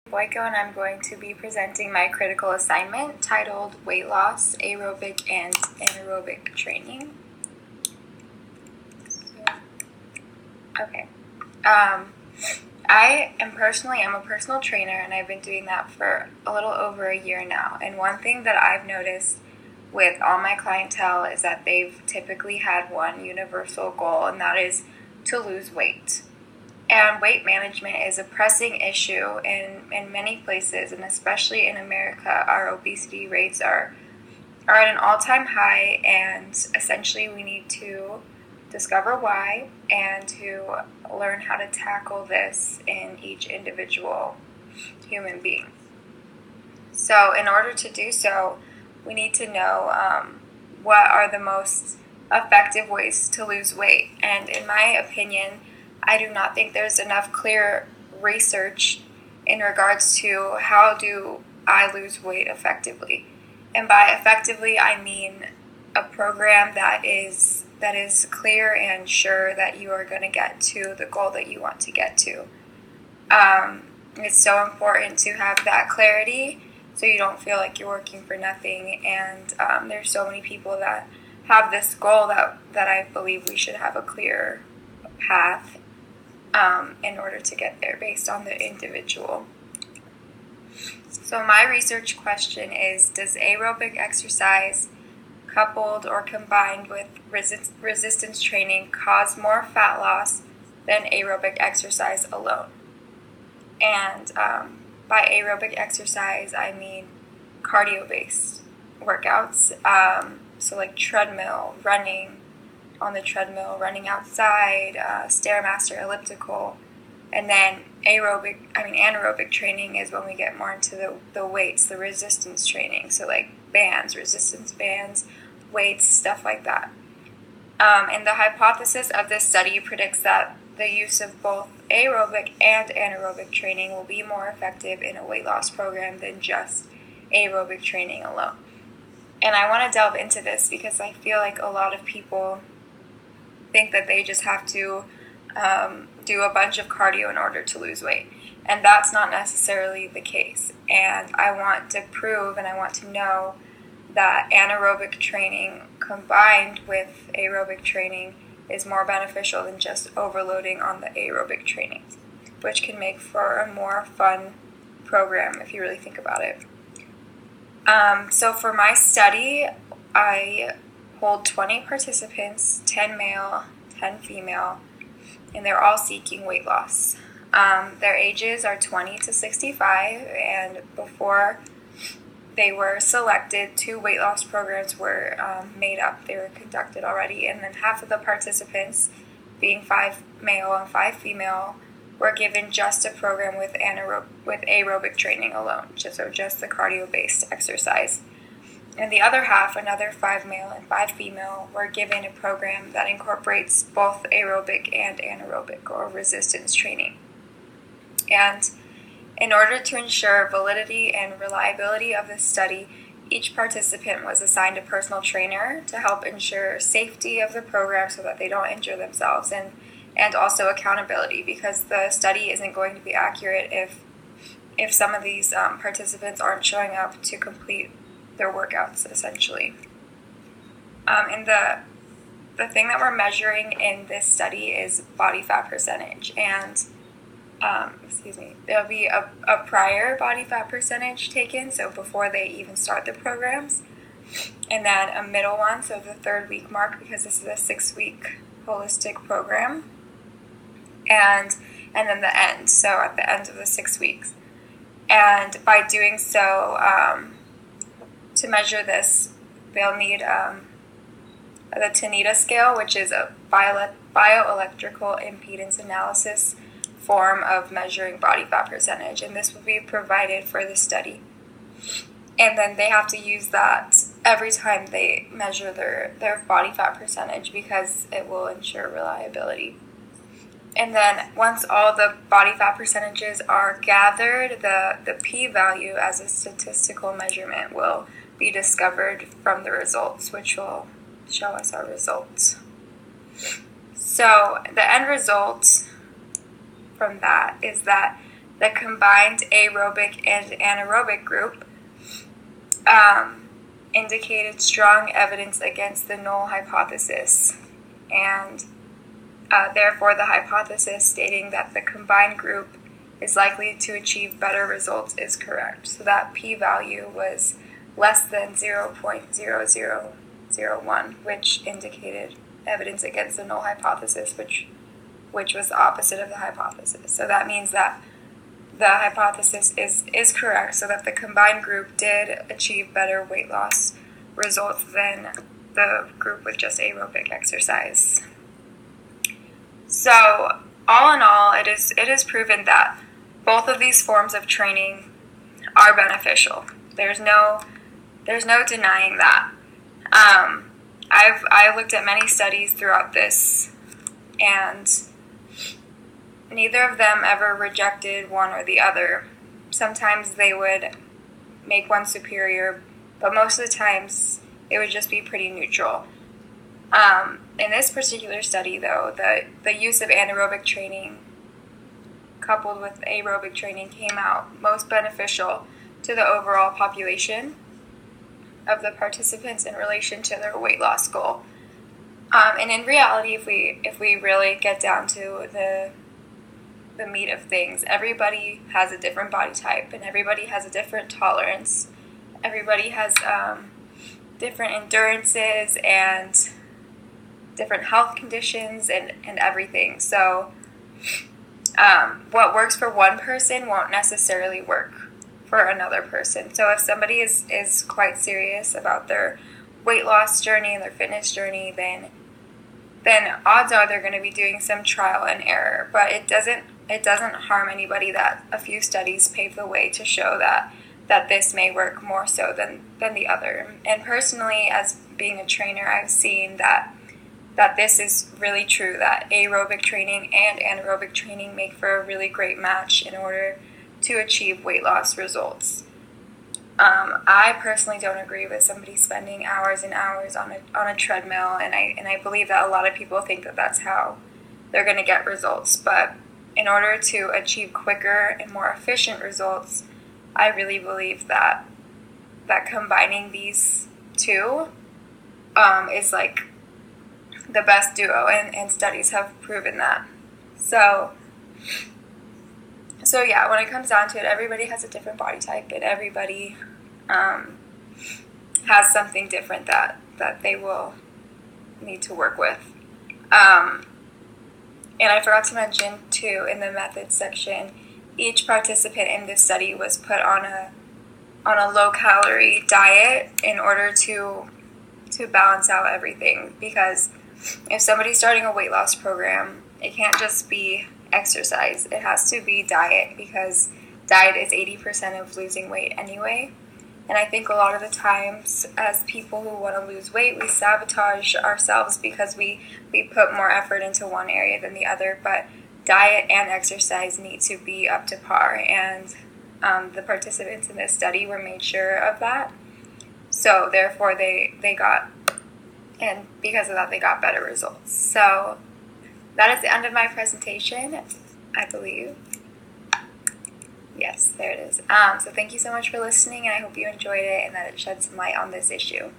Boyko, and I'm going to be presenting my critical assignment titled Weight Loss, Aerobic and Anaerobic Training. Okay. I'm a personal trainer, and I've been doing that for a little over a year now. And one thing that I've noticed with all my clientele is that they've typically had one universal goal, and that is to lose weight. And weight management is a pressing issue in many places, and especially in America, our obesity rates are at an all-time high, and essentially we need to discover why and to learn how to tackle this in each individual human being. So in order to do so, we need to know what are the most effective ways to lose weight. And in my opinion, I do not think there's enough clear research in regards to how do I lose weight effectively. And by effectively, I mean a program that is clear and sure that you are going to get to the goal that you want to get to. It's so important to have that clarity so you don't feel like you're working for nothing. And there's so many people that have this goal that I believe we should have a clear path in order to get there based on the individual. So my research question is, does aerobic exercise coupled or combined with resistance training cause more fat loss than aerobic exercise alone? And by aerobic exercise, I mean cardio-based workouts, so like treadmill, running on the treadmill, running outside, Stairmaster, elliptical. And then anaerobic training is when we get more into the weights, the resistance training, so like bands, resistance bands, weights, stuff like that. And the hypothesis of this study predicts that the use of both aerobic and anaerobic training will be more effective in a weight loss program than just aerobic training alone. And I want to delve into this because I feel like a lot of people think that they just have to do a bunch of cardio in order to lose weight. And that's not necessarily the case. And I want to prove and I want to know that anaerobic training combined with aerobic training is more beneficial than just overloading on the aerobic training, which can make for a more fun program if you really think about it. So for my study, I hold 20 participants, 10 male, 10 female, and they're all seeking weight loss. Their ages are 20 to 65, and before they were selected, 2 weight loss programs were made up. They were conducted already, and then half of the participants, being 5 male and 5 female, were given just a program with aerobic training alone, so just the cardio-based exercise. And the other half, another 5 male and 5 female, were given a program that incorporates both aerobic and anaerobic or resistance training. And in order to ensure validity and reliability of this study, each participant was assigned a personal trainer to help ensure safety of the program so that they don't injure themselves, and also accountability, because the study isn't going to be accurate if some of these participants aren't showing up to complete their workouts, essentially. And the thing that we're measuring in this study is body fat percentage. And there'll be a prior body fat percentage taken, so before they even start the programs, and then a middle one, so the 3rd week mark, because this is a 6-week holistic program, and then the end, so at the end of the 6 weeks. And by doing so, to measure this, they'll need the Tanita scale, which is a bioelectrical impedance analysis form of measuring body fat percentage, and this will be provided for the study. And then they have to use that every time they measure their body fat percentage because it will ensure reliability. And then once all the body fat percentages are gathered, the p-value as a statistical measurement will be discovered from the results, which will show us our results. So the end result from that is that the combined aerobic and anaerobic group indicated strong evidence against the null hypothesis, and therefore the hypothesis stating that the combined group is likely to achieve better results is correct. So that p-value was less than 0.0001, which indicated evidence against the null hypothesis, which was the opposite of the hypothesis. So that means that the hypothesis is correct, so that the combined group did achieve better weight loss results than the group with just aerobic exercise. So all in all, it is proven that both of these forms of training are beneficial. There's no denying that. I've looked at many studies throughout this, and neither of them ever rejected one or the other. Sometimes they would make one superior, but most of the times it would just be pretty neutral. In this particular study, though, the use of anaerobic training coupled with aerobic training came out most beneficial to the overall population of the participants in relation to their weight loss goal. And in reality, if we really get down to the meat of things, everybody has a different body type, and everybody has a different tolerance. Everybody has different endurances and different health conditions and everything. So what works for one person won't necessarily work for another person. So if somebody is quite serious about their weight loss journey and their fitness journey, then odds are they're going to be doing some trial and error. But it doesn't harm anybody that a few studies pave the way to show that this may work more so than the other. And personally, as being a trainer, I've seen that this is really true, that aerobic training and anaerobic training make for a really great match in order to achieve weight loss results. I personally don't agree with somebody spending hours and hours on a treadmill, and I believe that a lot of people think that that's how they're going to get results. But in order to achieve quicker and more efficient results, I really believe that combining these two is like the best duo, and studies have proven that. So yeah, when it comes down to it, everybody has a different body type, and everybody has something different that they will need to work with. And I forgot to mention too, in the methods section, each participant in this study was put on a low-calorie diet in order to balance out everything, because if somebody's starting a weight loss program, it can't just be exercise. It has to be diet, because diet is 80% of losing weight anyway. And I think a lot of the times, as people who want to lose weight, we sabotage ourselves because we put more effort into one area than the other. But diet and exercise need to be up to par, and the participants in this study were made sure of that. So therefore they got, and because of that, they got better results. So that is the end of my presentation, I believe. Yes, there it is. So thank you so much for listening, and I hope you enjoyed it and that it shed some light on this issue.